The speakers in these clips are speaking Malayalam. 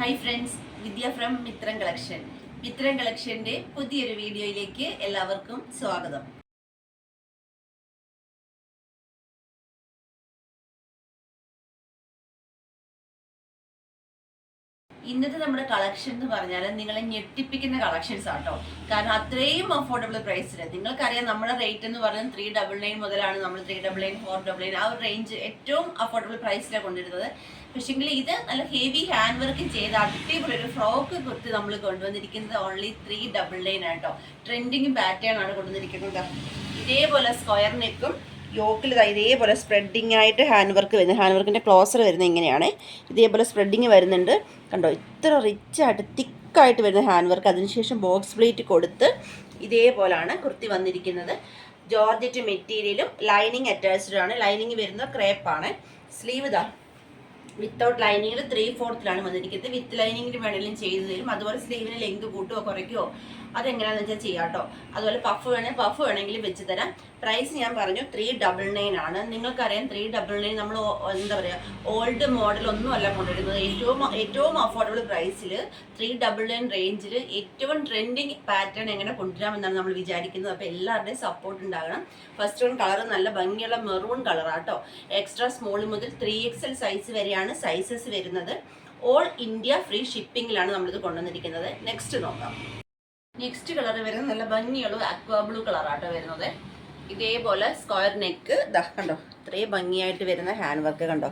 Hi friends, Vidya from Mithram collection. Mithram കളക്ഷന്റെ പുതിയൊരു വീഡിയോയിലേക്ക് എല്ലാവർക്കും സ്വാഗതം. ഇന്നത്തെ നമ്മുടെ കളക്ഷൻ എന്ന് പറഞ്ഞാൽ നിങ്ങളെ ഞെട്ടിപ്പിക്കുന്ന കളക്ഷൻസ് ആട്ടോ. കാരണം അത്രയും അഫോർഡബിൾ പ്രൈസിൽ നിങ്ങൾക്കറിയാം നമ്മുടെ റേറ്റ് എന്ന് പറഞ്ഞാൽ 399 മുതലാണ് നമ്മൾ 399, 499 ആ ഒരു റേഞ്ച് ഏറ്റവും അഫോർഡബിൾ പ്രൈസിലാണ് കൊണ്ടുവരുന്നത്. പക്ഷെങ്കിൽ ഇത് നല്ല ഹെവി ഹാൻഡ് വർക്ക് ചെയ്ത് അടിപൊളി ഒരു ഫ്രോക്ക് കുർത്തി നമ്മൾ കൊണ്ടുവന്നിരിക്കുന്നത് ഓൺലി 399 ആട്ടോ. ട്രെൻഡിങ് പാറ്റേൺ ആണ് കൊണ്ടുവന്നിരിക്കുന്നത്. ഇതേപോലെ സ്ക്വയർ നെക്കും യോക്കിൽ ഇതേപോലെ സ്പ്രെഡിങ് ആയിട്ട് ഹാൻഡ് വർക്ക് വരുന്നത്. ഹാൻഡ് വർക്കിൻ്റെ ക്ലോസർ വരുന്നത് ഇങ്ങനെയാണ്. ഇതേപോലെ സ്പ്രെഡിങ് വരുന്നുണ്ട്. കണ്ടോ, ഇത്ര റിച്ചായിട്ട് തിക്കായിട്ട് വരുന്ന ഹാൻഡ് വർക്ക്. അതിനുശേഷം ബോക്സ് പ്ലേറ്റ് കൊടുത്ത് ഇതേപോലാണ് കുർത്തി വന്നിരിക്കുന്നത്. ജോർജറ്റ് മെറ്റീരിയലും ലൈനിങ് അറ്റാച്ച്ഡ് ആണ്. ലൈനിങ് വരുന്ന ക്രേപ്പാണ്. സ്ലീവ് ഇതാ വിത്തൗട്ട് ലൈനിങ്ങിൽ 3/4 വന്നിരിക്കുന്നത്. വിത്ത് ലൈനിങ്ങിൽ വേണമെങ്കിലും ചെയ്തു തരും. അതുപോലെ സ്ലീവിന് ലെങ്ത് കൂട്ടുകയോ കുറയ്ക്കുകയോ അതെങ്ങനെയാണെന്ന് വെച്ചാൽ ചെയ്യാം കേട്ടോ. അതുപോലെ പഫ് വേണമെങ്കിൽ വെച്ച് തരാം. പ്രൈസ് ഞാൻ പറഞ്ഞു 399 ആണ്. നിങ്ങൾക്കറിയാം 399 നമ്മൾ എന്താ പറയുക, ഓൾഡ് മോഡൽ ഒന്നും അല്ല കൊണ്ടുവരുന്നത്. ഏറ്റവും അഫോർഡബിൾ പ്രൈസിൽ 399 റേഞ്ചിൽ ഏറ്റവും ട്രെൻഡിങ് പാറ്റേൺ എങ്ങനെ കൊണ്ടുവരാമെന്നാണ് നമ്മൾ വിചാരിക്കുന്നത്. അപ്പോൾ എല്ലാവരുടെയും സപ്പോർട്ട് ഉണ്ടാകണം. ഫസ്റ്റ് വൺ കളർ നല്ല ഭംഗിയുള്ള മെറൂൺ കളറാട്ടോ. എക്സ്ട്രാ സ്മോൾ മുതൽ 3XL സൈസ് വരെയാണ് സൈസസ് വരുന്നത്. ഓൾ ഇന്ത്യ ഫ്രീ ഷിപ്പിങ്ങിലാണ് നമ്മളിത് കൊണ്ടുവന്നിരിക്കുന്നത്. നെക്സ്റ്റ് നോക്കാം. നെക്സ്റ്റ് കളർ വരുന്നത് നല്ല ഭംഗിയുള്ള അക്വാ ബ്ലൂ കളറാട്ടോ വരുന്നത്. ഇതേപോലെ സ്ക്വയർ നെക്ക് ഇതാ കണ്ടോ, ഇത്രയും ഭംഗിയായിട്ട് വരുന്ന ഹാൻഡ് വർക്ക് കണ്ടോ,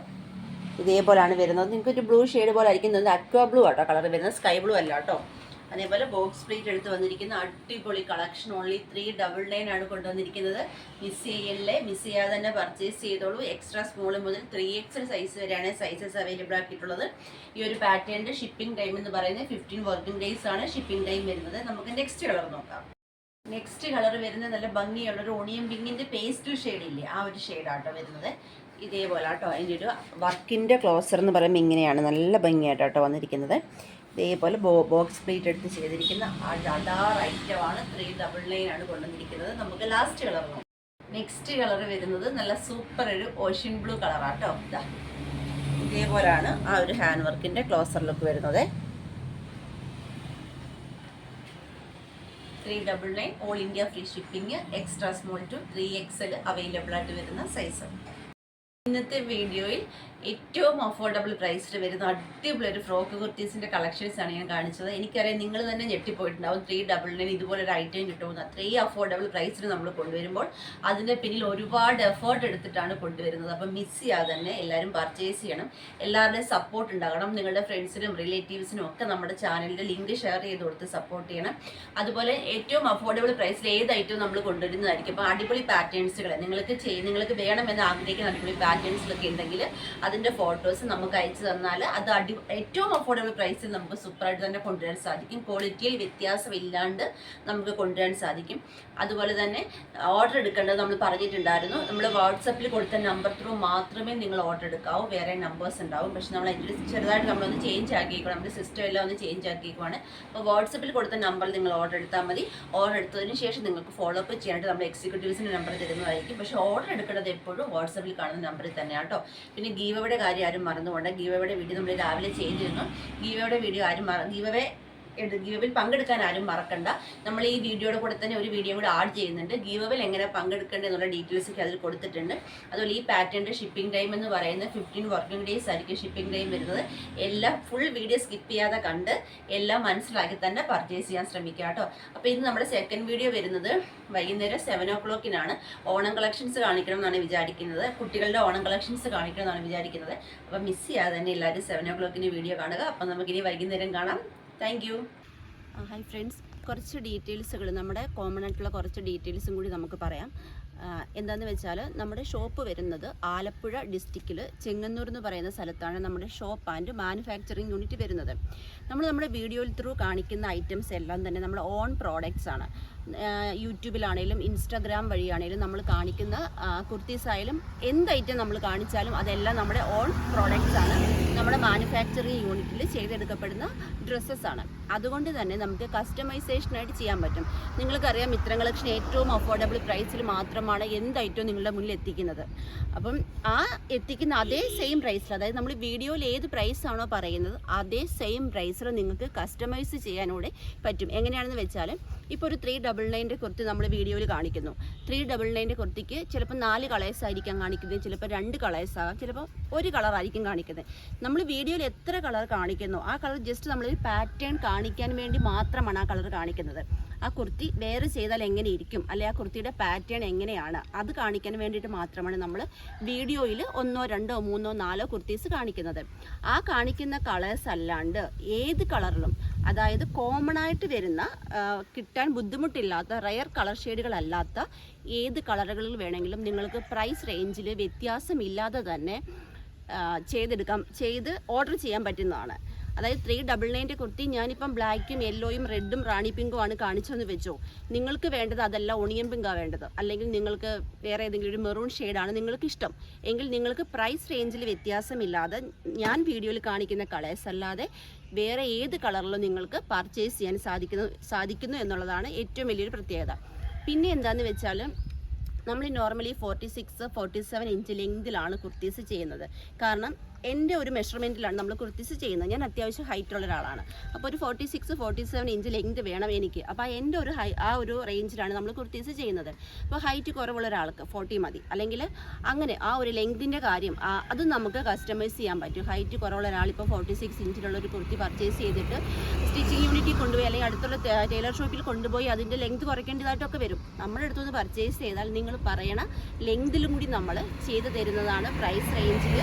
ഇതേപോലെയാണ് വരുന്നത്. നിങ്ങൾക്കൊരു ബ്ലൂ ഷെയ്ഡ് പോലെ ആയിരിക്കുന്നത്. അക്വാ ബ്ലൂ ആട്ടോ കളർ വരുന്നത്, സ്കൈ ബ്ലൂ അല്ല കേട്ടോ. അതേപോലെ ബോക്സ് പ്ലേറ്റ് എടുത്ത് വന്നിരിക്കുന്ന അടിപൊളി കളക്ഷൻ ഓൺലി 399 ആണ് കൊണ്ടുവന്നിരിക്കുന്നത്. മിസ് ചെയ്യാതെ തന്നെ പർച്ചേസ് ചെയ്തോളൂ. എക്സ്ട്രാ സ്മോൾ മുതൽ 3XL സൈസ് വരെയാണ് സൈസസ് അവൈലബിൾ ആക്കിയിട്ടുള്ളത്. ഈ ഒരു പാറ്റേണിൻ്റെ ഷിപ്പിംഗ് ടൈം എന്ന് പറയുന്നത് 15 വർക്കിംഗ് ഡേയ്സ് ആണ് ഷിപ്പിംഗ് ടൈം വരുന്നത്. നമുക്ക് നെക്സ്റ്റ് കളർ നോക്കാം. നെക്സ്റ്റ് കളർ വരുന്നത് നല്ല ഭംഗിയുള്ളൊരു ഓണിയൻ പിങ്കിൻ്റെ പേസ്റ്റൽ ഷെയ്ഡ് ഇല്ലേ, ആ ഒരു ഷെയ്ഡാട്ടോ വരുന്നത്. ഇതേപോലെ ആട്ടോ അതിൻ്റെ ഒരു വർക്കിൻ്റെ ക്ലോസർ എന്ന് പറയുമ്പോൾ ഇങ്ങനെയാണ് നല്ല ഭംഗിയായിട്ടോ വന്നിരിക്കുന്നത്. ഇതേപോലെ ബോക്സ് പ്ലേറ്റ് എടുത്ത് ചെയ്തിരിക്കുന്ന അഡാർ ഐറ്റമാണ്. 399 ആണ് കൊണ്ടുവന്നിരിക്കുന്നത്. നമുക്ക് ലാസ്റ്റ് കളർ നോക്കാം. നെക്സ്റ്റ് കളർ വരുന്നത് നല്ല സൂപ്പർ ഒരു ഓഷ്യൻ ബ്ലൂ കളറാട്ടോ. ഇതേപോലെയാണ് ആ ഒരു ഹാൻഡ് വർക്കിൻ്റെ ക്ലോസർ ലുക്ക് വരുന്നത്. 399 all India free shipping. Extra small to 3XL available ആയിട്ട് വരുന്ന സൈസ്. ഇന്നത്തെ വീഡിയോയിൽ ഏറ്റവും അഫോർഡബിൾ പ്രൈസിൽ വരുന്ന അടിപൊളി ഒരു ഫ്രോക്ക് കുർത്തീസിൻ്റെ കളക്ഷൻസാണ് ഞാൻ കാണിച്ചത്. എനിക്കറിയാം നിങ്ങൾ തന്നെ ഞെട്ടിപ്പോയിട്ടുണ്ടാവും 399 ഇതുപോലൊരു ഐറ്റം കിട്ടുമെന്ന്. അത്രയും അഫോർഡബിൾ പ്രൈസിൽ നമ്മൾ കൊണ്ടുവരുമ്പോൾ അതിൻ്റെ പിന്നിൽ ഒരുപാട് എഫേർട്ട് എടുത്തിട്ടാണ് കൊണ്ടുവരുന്നത്. അപ്പം മിസ് ചെയ്യാതെ തന്നെ എല്ലാവരും പർച്ചേസ് ചെയ്യണം. എല്ലാവരുടെയും സപ്പോർട്ട് ഉണ്ടാകണം. നിങ്ങളുടെ ഫ്രണ്ട്സിനും റിലേറ്റീവ്സിനും ഒക്കെ നമ്മുടെ ചാനലിൻ്റെ ലിങ്ക് ഷെയർ ചെയ്ത് കൊടുത്ത് സപ്പോർട്ട് ചെയ്യണം. അതുപോലെ ഏറ്റവും അഫോർഡബിൾ പ്രൈസിൽ ഏത് ഐറ്റവും നമ്മൾ കൊണ്ടുവരുന്നതായിരിക്കും. അപ്പോൾ അടിപൊളി പാറ്റേൺസുകൾ നിങ്ങൾക്ക് വേണമെന്ന് ആഗ്രഹിക്കുന്ന അടിപൊളി പാറ്റേൺസിലൊക്കെ ഉണ്ടെങ്കിൽ അതിൻ്റെ ഫോട്ടോസ് നമുക്ക് അയച്ചു തന്നാൽ അത് ഏറ്റവും അഫോർഡബിൾ പ്രൈസിൽ നമുക്ക് സൂപ്പറായിട്ട് തന്നെ കൊണ്ടുവരാൻ സാധിക്കും. ക്വാളിറ്റിയിൽ വ്യത്യാസമില്ലാണ്ട് നമുക്ക് കൊണ്ടുവരാൻ സാധിക്കും. അതുപോലെ തന്നെ ഓർഡർ എടുക്കേണ്ടത് നമ്മൾ പറഞ്ഞിട്ടുണ്ടായിരുന്നു. നമ്മൾ വാട്സപ്പിൽ കൊടുത്ത നമ്പർ ത്രൂ മാത്രമേ നിങ്ങൾ ഓർഡർ എടുക്കാവൂ. വേറെ നമ്പേഴ്സ് ഉണ്ടാവും. പക്ഷെ നമ്മൾ അതിൻ്റെ ചെറുതായിട്ട് നമ്മളൊന്ന് ചേഞ്ച് ആക്കിയേക്കണം. നമ്മുടെ സിസ്റ്റം എല്ലാം ഒന്ന് ചേഞ്ച് ആക്കിയേക്കുവാണ്. അപ്പോൾ വാട്സപ്പിൽ കൊടുത്ത നമ്പറിൽ നിങ്ങൾ ഓർഡർ എടുത്താൽ മതി. ഓർഡർ എടുത്തതിന് ശേഷം നിങ്ങൾക്ക് ഫോളോ അപ്പ് ചെയ്യാനായിട്ട് നമ്മൾ എക്സിക്യൂട്ടീവ്സിൻ്റെ നമ്പർ തരുന്നതായിരിക്കും. പക്ഷേ ഓർഡർ എടുക്കേണ്ടത് എപ്പോഴും വാട്സപ്പിൽ കാണുന്ന നമ്പറിൽ തന്നെയാണ് കേട്ടോ. പിന്നെ ഗീവയുടെ കാര്യം ആരും മറന്നുകൊണ്ട്, ഗീവയുടെ വീഡിയോ നമ്മൾ രാവിലെ ചെയ്തിരുന്നു. ഗീവയുടെ വീഡിയോ ഗീവയിൽ പങ്കെടുക്കാൻ ആരും മറക്കണ്ട. നമ്മൾ ഈ വീഡിയോയുടെ കൂടെ തന്നെ ഒരു വീഡിയോ കൂടെ ആഡ് ചെയ്യുന്നുണ്ട്. ഗീവയിൽ എങ്ങനെ പങ്കെടുക്കേണ്ടത് എന്നുള്ള ഡീറ്റെയിൽസൊക്കെ അതിൽ കൊടുത്തിട്ടുണ്ട്. അതുപോലെ ഈ പാറ്റേണിൻ്റെ ഷിപ്പിംഗ് ടൈം എന്ന് പറയുന്നത് 15 വർക്കിംഗ് ഡേയ്സ് ആയിരിക്കും ഷിപ്പിംഗ് ടൈം വരുന്നത്. എല്ലാം ഫുൾ വീഡിയോ സ്കിപ്പ് ചെയ്യാതെ കണ്ട് എല്ലാം മനസ്സിലാക്കി തന്നെ പർച്ചേസ് ചെയ്യാൻ ശ്രമിക്കുക കേട്ടോ. അപ്പോൾ ഇത് നമ്മുടെ സെക്കൻഡ് വീഡിയോ വരുന്നത് വൈകുന്നേരം 7 o'clock ഓണം കളക്ഷൻസ് കാണിക്കണം എന്നാണ് വിചാരിക്കുന്നത്. കുട്ടികളുടെ ഓണം കളക്ഷൻസ് കാണിക്കണം എന്നാണ് വിചാരിക്കുന്നത്. അപ്പോൾ മിസ് ചെയ്യാതെ തന്നെ എല്ലാവരും 7 o'clock വീഡിയോ കാണുക. അപ്പോൾ നമുക്കിനി വൈകുന്നേരം കാണാം. Thank you. ഹായ് ഫ്രണ്ട്സ്, കുറച്ച് ഡീറ്റെയിൽസുകൾ, നമ്മുടെ കോമൺ ആയിട്ടുള്ള കുറച്ച് ഡീറ്റെയിൽസും കൂടി നമുക്ക് പറയാം. എന്താണെന്ന് വെച്ചാൽ നമ്മുടെ ഷോപ്പ് വരുന്നത് ആലപ്പുഴ ഡിസ്ട്രിക്റ്റിൽ ചെങ്ങന്നൂർ എന്ന് പറയുന്ന സ്ഥലത്താണ് നമ്മുടെ ഷോപ്പ് ആൻഡ് മാനുഫാക്ചറിങ് യൂണിറ്റ് വരുന്നത്. നമ്മുടെ വീഡിയോയിൽ ത്രൂ കാണിക്കുന്ന ഐറ്റംസ് എല്ലാം തന്നെ നമ്മുടെ ഓൺ പ്രോഡക്റ്റ്സ് ആണ്. യൂട്യൂബിലാണെങ്കിലും ഇൻസ്റ്റാഗ്രാം വഴിയാണെങ്കിലും നമ്മൾ കാണിക്കുന്ന കുർത്തീസ് ആയാലും എന്ത് ഐറ്റം നമ്മൾ കാണിച്ചാലും അതെല്ലാം നമ്മുടെ ഓൺ പ്രോഡക്റ്റ്സ് ആണ്. നമ്മുടെ മാനുഫാക്ചറിങ് യൂണിറ്റിൽ ചെയ്തെടുക്കപ്പെടുന്ന ഡ്രസ്സസ്സാണ്. അതുകൊണ്ട് തന്നെ നമുക്ക് കസ്റ്റമൈസേഷനായിട്ട് ചെയ്യാൻ പറ്റും. നിങ്ങൾക്കറിയാം, മിത്രം കളക്ഷൻ ഏറ്റവും അഫോർഡബിൾ പ്രൈസിൽ മാത്രമാണ് എന്ത് ഐറ്റവും നിങ്ങളുടെ മുന്നിൽ എത്തിക്കുന്നത്. അപ്പം ആ എത്തിക്കുന്ന അതേ സെയിം പ്രൈസിൽ, അതായത് നമ്മൾ വീഡിയോയിൽ ഏത് പ്രൈസാണോ പറയുന്നത് അതേ സെയിം പ്രൈസിൽ നിങ്ങൾക്ക് കസ്റ്റമൈസ് ചെയ്യാനൂടെ പറ്റും. എങ്ങനെയാണെന്ന് വെച്ചാൽ, ഇപ്പോൾ ഒരു 399 കുർത്തി നമ്മൾ വീഡിയോയിൽ കാണിക്കുന്നു. 399 കുർത്തിക്ക് ചിലപ്പോൾ 4 കളേഴ്സ് ആയിരിക്കാം കാണിക്കുന്നത്, ചിലപ്പോൾ 2 കളേഴ്സ് ആകാം, ചിലപ്പോൾ 1 കളറായിരിക്കും കാണിക്കുന്നത്. നമ്മൾ വീഡിയോയിൽ എത്ര കളർ കാണിക്കുന്നു ആ കളർ ജസ്റ്റ് നമ്മളൊരു പാറ്റേൺ കാണിക്കാൻ വേണ്ടി മാത്രമാണ് ആ കളർ കാണിക്കുന്നത്. ആ കുർത്തി വേറെ ചെയ്താൽ എങ്ങനെ ഇരിക്കും, അല്ലെ ആ കുർത്തിയുടെ പാറ്റേൺ എങ്ങനെയാണ്, അത് കാണിക്കാൻ വേണ്ടിയിട്ട് മാത്രമാണ് നമ്മൾ വീഡിയോയിൽ 1, 2, 3, 4 കുർത്തീസ് കാണിക്കുന്നത്. ആ കാണിക്കുന്ന കളേഴ്സ് അല്ലാണ്ട് ഏത് കളറിലും, അതായത് കോമൺ ആയിട്ട് വരുന്ന കിട്ടാൻ ബുദ്ധിമുട്ടില്ലാത്ത റയർ കളർ ഷെയ്ഡുകളല്ലാത്ത ഏത് കളറുകളിൽ വേണമെങ്കിലും നിങ്ങൾക്ക് പ്രൈസ് റേഞ്ചിൽ വ്യത്യാസമില്ലാതെ തന്നെ ചെയ്ത് ഓർഡർ ചെയ്യാൻ പറ്റുന്നതാണ്. അതായത് 399 കുർത്തി ഞാനിപ്പം ബ്ലാക്കും യെല്ലോയും റെഡും റാണി പിങ്കും ആണ് കാണിച്ചതെന്ന് വെച്ചോ, നിങ്ങൾക്ക് വേണ്ടത് അതല്ല ഓണിയൻ പിങ്കാണ് വേണ്ടത്, അല്ലെങ്കിൽ നിങ്ങൾക്ക് വേറെ ഏതെങ്കിലും ഒരു മെറൂൺ ഷെയ്ഡാണ് നിങ്ങൾക്ക് ഇഷ്ടം എങ്കിൽ നിങ്ങൾക്ക് പ്രൈസ് റേഞ്ചിൽ വ്യത്യാസമില്ലാതെ ഞാൻ വീഡിയോയിൽ കാണിക്കുന്ന കളേഴ്സ് അല്ലാതെ വേറെ ഏത് കളറിലും നിങ്ങൾക്ക് പർച്ചേസ് ചെയ്യാൻ സാധിക്കുന്നു എന്നുള്ളതാണ് ഏറ്റവും വലിയൊരു പ്രത്യേകത. പിന്നെ എന്താണെന്ന് വെച്ചാൽ, നമ്മൾ നോർമലി 46, 47 ഇഞ്ച് ലെങ്തിലാണ് കുർത്തീസ് ചെയ്യുന്നത്. കാരണം എൻ്റെ ഒരു മെഷർമെൻറ്റിലാണ് നമ്മൾ കുർത്തീസ് ചെയ്യുന്നത്. ഞാൻ അത്യാവശ്യം ഹൈറ്റുള്ള ഒരാളാണ്. അപ്പോൾ ഒരു 46, 47 ഇഞ്ച് ലെങ്ത് വേണം എനിക്ക്. അപ്പോൾ എൻ്റെ ഒരു റേഞ്ചിലാണ് നമ്മൾ കുർത്തീസ് ചെയ്യുന്നത്. അപ്പോൾ ഹൈറ്റ് കുറവുള്ള ഒരാൾക്ക് 40 മതി, അല്ലെങ്കിൽ അങ്ങനെ ആ ഒരു ലെങ്തിൻ്റെ കാര്യം അത് നമുക്ക് കസ്റ്റമൈസ് ചെയ്യാൻ പറ്റും. ഹൈറ്റ് കുറവുള്ള ഒരാളിപ്പോൾ 46 ഇഞ്ചിലുള്ള ഒരു കുർത്തി പർച്ചേസ് ചെയ്തിട്ട് സ്റ്റിച്ചിങ് യൂണിറ്റിൽ കൊണ്ടുപോയി അല്ലെങ്കിൽ അടുത്തുള്ള ടൈലർ ഷോപ്പിൽ കൊണ്ടുപോയി അതിൻ്റെ ലെങ്ത് കുറയ്ക്കേണ്ടതായിട്ടൊക്കെ വരും. നമ്മുടെ അടുത്തുനിന്ന് പർച്ചേസ് ചെയ്താൽ നിങ്ങൾ പറയണ ലെങ്തിലും കൂടി നമ്മൾ ചെയ്തു തരുന്നതാണ്. പ്രൈസ് റേഞ്ചിൽ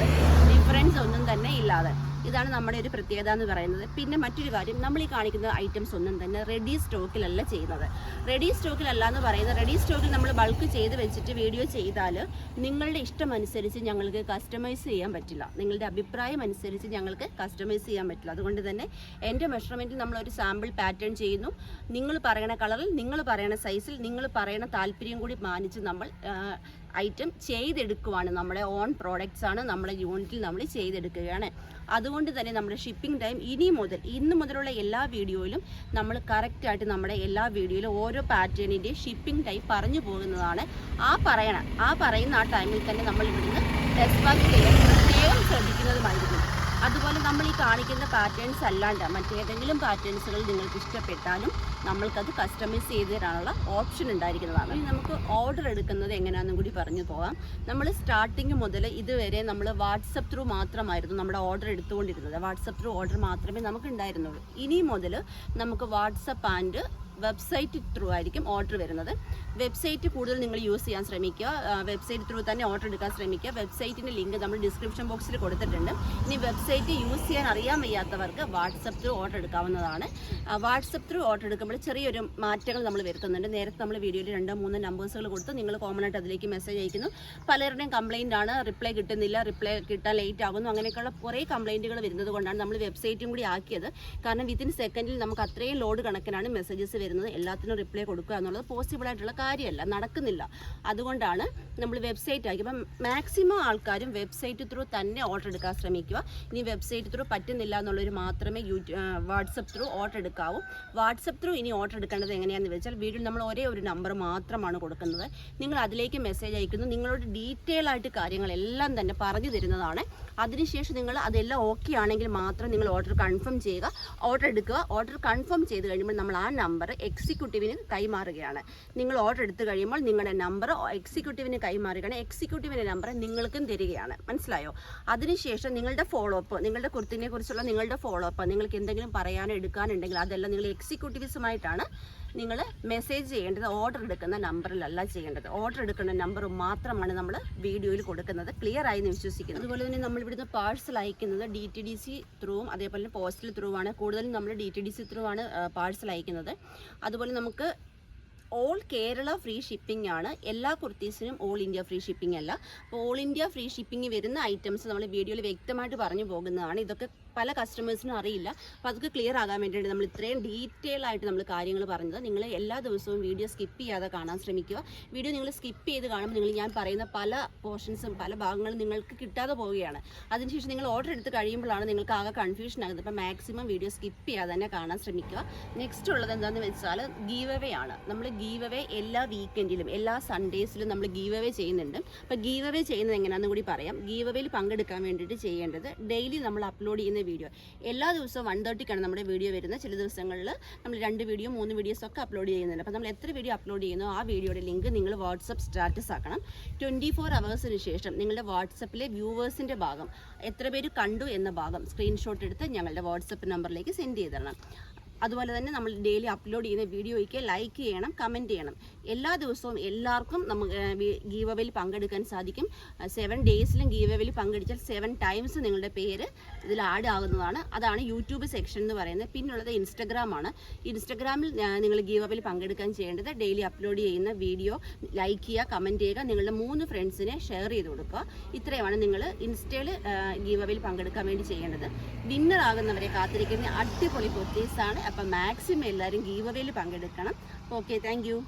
ഡിഫറൻസ് ഒന്നും തന്നെ ഇല്ലാതെ. ഇതാണ് നമ്മുടെ ഒരു പ്രത്യേകത എന്ന് പറയുന്നത്. പിന്നെ മറ്റൊരു കാര്യം, നമ്മൾ ഈ കാണിക്കുന്ന ഐറ്റംസ് ഒന്നും തന്നെ റെഡി സ്റ്റോക്കിലല്ല ചെയ്യുന്നത്. റെഡി സ്റ്റോക്കിലല്ല എന്ന് പറയുന്നത്, റെഡി സ്റ്റോക്കിൽ നമ്മൾ ബൾക്ക് ചെയ്ത് വെച്ചിട്ട് വീഡിയോ ചെയ്താൽ നിങ്ങളുടെ ഇഷ്ടം അനുസരിച്ച് ഞങ്ങൾക്ക് കസ്റ്റമൈസ് ചെയ്യാൻ പറ്റില്ല. നിങ്ങളുടെ അഭിപ്രായം അനുസരിച്ച് ഞങ്ങൾക്ക് കസ്റ്റമൈസ് ചെയ്യാൻ പറ്റില്ല. അതുകൊണ്ട് തന്നെ എൻ്റെ മെഷർമെൻറ്റിൽ നമ്മളൊരു സാമ്പിൾ പാറ്റേൺ ചെയ്യുന്നു. നിങ്ങൾ പറയണ കളറിൽ, നിങ്ങൾ പറയണ സൈസിൽ, നിങ്ങൾ പറയണ താല്പര്യം കൂടി മാനിച്ച് നമ്മൾ ഐറ്റം ചെയ്തെടുക്കുവാണ്. നമ്മുടെ ഓൺ പ്രോഡക്റ്റ്സ് ആണ് നമ്മുടെ യൂണിറ്റിൽ നമ്മൾ ചെയ്തെടുക്കുകയാണ്. അതുകൊണ്ട് തന്നെ നമ്മുടെ ഷിപ്പിംഗ് ടൈം ഇന്ന് മുതലുള്ള എല്ലാ വീഡിയോയിലും നമ്മൾ കറക്റ്റായിട്ട് നമ്മുടെ എല്ലാ വീഡിയോയിലും ഓരോ പാറ്റേണിൻ്റെ ഷിപ്പിംഗ് ടൈം പറഞ്ഞു പോകുന്നതാണ്. ആ പറയുന്ന ആ ടൈമിൽ തന്നെ നമ്മൾ ഇവിടുന്ന് ഡെസ്പാച്ച് ചെയ്യാൻ പ്രത്യേകം ശ്രദ്ധിക്കുന്നതുമായിരിക്കും. അതുപോലെ നമ്മൾ ഈ കാണിക്കുന്ന പാറ്റേൺസ് അല്ലാണ്ട് മറ്റേതെങ്കിലും പാറ്റേൺസുകൾ നിങ്ങൾക്ക് ഇഷ്ടപ്പെട്ടാലും നമ്മൾക്കത് കസ്റ്റമൈസ് ചെയ്ത് തരാനുള്ള ഓപ്ഷൻ ഉണ്ടായിരിക്കുന്നതാണ്. ഇനി നമുക്ക് ഓർഡർ എടുക്കുന്നത് എങ്ങനെയാണെന്നും കൂടി പറഞ്ഞു പോകാം. നമ്മൾ സ്റ്റാർട്ടിങ് മുതൽ ഇതുവരെ നമ്മൾ വാട്സപ്പ് ത്രൂ മാത്രമായിരുന്നു നമ്മുടെ ഓർഡർ എടുത്തുകൊണ്ടിരുന്നത്. വാട്സപ്പ് ത്രൂ ഓർഡർ മാത്രമേ നമുക്ക് ഉണ്ടായിരുന്നുള്ളൂ. ഇനി മുതൽ നമുക്ക് വാട്സപ്പ് ആൻഡ് വെബ്സൈറ്റ് ത്രൂ ആയിരിക്കും ഓർഡർ വരുന്നത്. വെബ്സൈറ്റ് കൂടുതൽ നിങ്ങൾ യൂസ് ചെയ്യാൻ ശ്രമിക്കുക. വെബ്സൈറ്റ് ത്രൂ തന്നെ ഓർഡർ എടുക്കാൻ ശ്രമിക്കുക. വെബ്സൈറ്റിൻ്റെ ലിങ്ക് നമ്മൾ ഡിസ്ക്രിപ്ഷൻ ബോക്സിൽ കൊടുത്തിട്ടുണ്ട്. ഇനി വെബ്സൈറ്റ് യൂസ് ചെയ്യാൻ അറിയാൻ വയ്യാത്തവർക്ക് വാട്സപ്പ് ത്രൂ ഓർഡർ എടുക്കാവുന്നതാണ്. വാട്സപ്പ് ത്രൂ ഓർഡർ എടുക്കുമ്പോൾ ചെറിയൊരു മാറ്റങ്ങൾ നമ്മൾ വരുത്തുന്നുണ്ട്. നേരത്തെ നമ്മൾ വീഡിയോയിൽ 2-3 നമ്പേഴ്സുകൾ കൊടുത്ത് നിങ്ങൾ കോമൺ ആയിട്ട് അതിലേക്ക് മെസ്സേജ് അയക്കുന്നു. പലരുടെയും കംപ്ലയിൻ്റ് ആണ്, റിപ്ലൈ കിട്ടുന്നില്ല, റിപ്ലൈ കിട്ടാൻ ലേറ്റ് ആകുന്നു, അങ്ങനെയൊക്കെയുള്ള കുറേ കംപ്ലയിൻറ്റുകൾ വരുന്നത് കൊണ്ടാണ് നമ്മൾ വെബ്സൈറ്റും കൂടി ആക്കിയത്. കാരണം വിത്തിൻ സെക്കൻഡിൽ നമുക്ക് അത്രയും ലോഡ് കണക്കിനാണ് മെസ്സേജസ് വരുന്നത്. എല്ലാത്തിനും റിപ്ലൈ കൊടുക്കുക എന്നുള്ളത് പോസിബിൾ ആയിട്ടുള്ള കാര്യമല്ല, നടക്കുന്നില്ല. അതുകൊണ്ടാണ് നമ്മൾ വെബ്സൈറ്റ് ആക്കി. അപ്പം മാക്സിമം ആൾക്കാരും വെബ്സൈറ്റ് ത്രൂ തന്നെ ഓർഡർ എടുക്കാൻ ശ്രമിക്കുക. ഇനി വെബ്സൈറ്റ് ത്രൂ പറ്റുന്നില്ല എന്നുള്ളവർ മാത്രമേ വാട്സപ്പ് ത്രൂ ഓർഡർ എടുക്കാവൂ. വാട്സപ്പ് ത്രൂ ഇനി ഓർഡർ എടുക്കേണ്ടത് എങ്ങനെയാണെന്ന് വെച്ചാൽ, വീഡിയോ നമ്മൾ ഒരേ ഒരു നമ്പർ മാത്രമാണ് കൊടുക്കുന്നത്. നിങ്ങൾ അതിലേക്ക് മെസ്സേജ് അയക്കുന്നു. നിങ്ങളോട് ഡീറ്റെയിൽ ആയിട്ട് കാര്യങ്ങളെല്ലാം തന്നെ പറഞ്ഞു തരുന്നതാണ്. അതിനുശേഷം നിങ്ങൾ അതെല്ലാം ഓക്കെ ആണെങ്കിൽ മാത്രം നിങ്ങൾ ഓർഡർ കൺഫേം ചെയ്യുക, ഓർഡർ എടുക്കുക. ഓർഡർ കൺഫേം ചെയ്ത് കഴിയുമ്പോൾ നമ്മൾ ആ നമ്പർ എക്സിക്യൂട്ടീവിന് കൈമാറുകയാണ്. നിങ്ങൾ ഓർഡർ എടുത്തു കഴിയുമ്പോൾ നിങ്ങളുടെ നമ്പർ എക്സിക്യൂട്ടീവിന് കൈമാറുകയാണ്. എക്സിക്യൂട്ടീവിൻ്റെ നമ്പർ നിങ്ങൾക്കും തരികയാണ്. മനസ്സിലായോ? അതിനുശേഷം നിങ്ങളുടെ ഫോളോ അപ്പ്, നിങ്ങളുടെ കുർത്തിനെ കുറിച്ചുള്ള നിങ്ങളുടെ ഫോളോ അപ്പ്, നിങ്ങൾക്ക് എന്തെങ്കിലും പറയാനോ എടുക്കാനുണ്ടെങ്കിൽ അതെല്ലാം നിങ്ങൾ എക്സിക്യൂട്ടീവ്സുമായിട്ടാണ് നിങ്ങൾ മെസ്സേജ് ചെയ്യേണ്ടത്. ഓർഡർ എടുക്കുന്ന നമ്പറിലല്ല ചെയ്യേണ്ടത്. ഓർഡർ എടുക്കുന്ന നമ്പർ മാത്രമാണ് നമ്മൾ വീഡിയോയിൽ കൊടുക്കുന്നത്. ക്ലിയർ ആയി എന്ന് വിശ്വസിക്കുന്നു. അതുപോലെ തന്നെ നമ്മൾ ഇവിടുന്ന് പാഴ്സൽ അയക്കുന്നത് DTDC ത്രൂവും അതേപോലെ തന്നെ പോസ്റ്റൽ ത്രൂ ആണ്. കൂടുതലും നമ്മൾ DTDC ത്രൂ ആണ് പാഴ്സൽ അയക്കുന്നത്. അതുപോലെ നമുക്ക് ഓൾ കേരള ഫ്രീ ഷിപ്പിംഗ് ആണ്. എല്ലാ കുർത്തീസിനും ഓൾ ഇന്ത്യ ഫ്രീ ഷിപ്പിംഗ് അല്ല. അപ്പോൾ ഓൾ ഇന്ത്യ ഫ്രീ ഷിപ്പിംഗ് വരുന്ന ഐറ്റംസ് നമ്മൾ വീഡിയോയിൽ വ്യക്തമായിട്ട് പറഞ്ഞു പോകുന്നതാണ്. ഇതൊക്കെ പല കസ്റ്റമേഴ്സിനും അറിയില്ല. അപ്പോൾ അതൊക്കെ ക്ലിയർ ആകാൻ വേണ്ടിയിട്ട് നമ്മൾ ഇത്രയും ഡീറ്റെയിൽ ആയിട്ട് നമ്മൾ കാര്യങ്ങൾ പറഞ്ഞത്. നിങ്ങൾ എല്ലാ ദിവസവും വീഡിയോ സ്കിപ്പ് ചെയ്യാതെ കാണാൻ ശ്രമിക്കുക. വീഡിയോ നിങ്ങൾ സ്കിപ്പ് ചെയ്ത് കാണുമ്പോൾ ഞാൻ പറയുന്ന പല പോർഷൻസും പല ഭാഗങ്ങളും നിങ്ങൾക്ക് കിട്ടാതെ പോവുകയാണ്. അതിനുശേഷം നിങ്ങൾ ഓർഡർ എടുത്ത് കഴിയുമ്പോഴാണ് നിങ്ങൾക്ക് ആകെ കൺഫ്യൂഷൻ ആകുന്നത്. അപ്പോൾ മാക്സിമം വീഡിയോ സ്കിപ്പ് ചെയ്യാതെ തന്നെ കാണാൻ ശ്രമിക്കുക. നെക്സ്റ്റ് ഉള്ളത് എന്താണെന്ന് വെച്ചാൽ ഗീവ് അവേ ആണ്. നമ്മൾ ഗീവ് അവേ എല്ലാ വീക്കെൻഡിലും എല്ലാ സൺഡേസിലും നമ്മൾ ഗീവ് അവേ ചെയ്യുന്നുണ്ട്. അപ്പോൾ ഗീവ് അവേ ചെയ്യുന്നത് എങ്ങനെയാണെന്ന് കൂടി പറയാം. ഗീവ് അവേയിൽ പങ്കെടുക്കാൻ വേണ്ടിയിട്ട് ചെയ്യേണ്ടത് ഡെയിലി നമ്മൾ അപ്ലോഡ് ചെയ്യുന്ന വീഡിയോ എല്ലാ ദിവസവും 1:30ക്കാണ് നമ്മുടെ വീഡിയോ വരുന്നത്. ചില ദിവസങ്ങളിൽ നമ്മൾ 2 വീഡിയോ 3 വീഡിയോസ് ഒക്കെ അപ്ലോഡ് ചെയ്യുന്നുണ്ട്. അപ്പോൾ നമ്മൾ എത്ര വീഡിയോ അപ്ലോഡ് ചെയ്യുന്നോ ആ വീഡിയോയുടെ ലിങ്ക് നിങ്ങൾ വാട്സപ്പ് സ്റ്റാറ്റസ് ആക്കണം. 24 അവേഴ്സിന് ശേഷം നിങ്ങളുടെ വാട്സപ്പിലെ വ്യൂവേഴ്സിൻ്റെ ഭാഗം എത്ര പേര് കണ്ടു എന്ന ഭാഗം സ്ക്രീൻഷോട്ട് എടുത്ത് ഞങ്ങളുടെ വാട്സപ്പ് നമ്പറിലേക്ക് സെൻഡ് ചെയ്ത് തരണം. അതുപോലെ തന്നെ നമ്മൾ ഡെയിലി അപ്ലോഡ് ചെയ്യുന്ന വീഡിയോയ്ക്ക് ലൈക്ക് ചെയ്യണം, കമൻറ്റ് ചെയ്യണം. എല്ലാ ദിവസവും എല്ലാവർക്കും നമുക്ക് ഗീവ് അവേയിൽ പങ്കെടുക്കാൻ സാധിക്കും. 7 ഡേയ്സിലും ഗീവ് അവേയിൽ പങ്കെടുത്താൽ 7 ടൈംസ് നിങ്ങളുടെ പേര് ഇതിൽ ആഡ് ആകുന്നതാണ്. അതാണ് യൂട്യൂബ് സെക്ഷൻ എന്ന് പറയുന്നത്. പിന്നുള്ളത് ഇൻസ്റ്റഗ്രാമാണ്. ഇൻസ്റ്റഗ്രാമിൽ നിങ്ങൾ ഗീവ് അവേയിൽ പങ്കെടുക്കാൻ ചെയ്യേണ്ടത് ഡെയിലി അപ്ലോഡ് ചെയ്യുന്ന വീഡിയോ ലൈക്ക് ചെയ്യുക, കമൻറ്റ് ചെയ്യുക, നിങ്ങളുടെ 3 ഫ്രണ്ട്സിനെ ഷെയർ ചെയ്ത് കൊടുക്കുക. ഇത്രയുമാണ് നിങ്ങൾ ഇൻസ്റ്റയിൽ ഗീവ് അവേയിൽ പങ്കെടുക്കാൻ വേണ്ടി ചെയ്യേണ്ടത്. വിന്നർ ആകുന്നവരെ കാത്തിരിക്കുന്ന അടിപൊളി പൊർച്ചേസാണ്. അപ്പം മാക്സിമം എല്ലാവരും ഗീവ് അവേയിൽ പങ്കെടുക്കണം. Okay, thank you.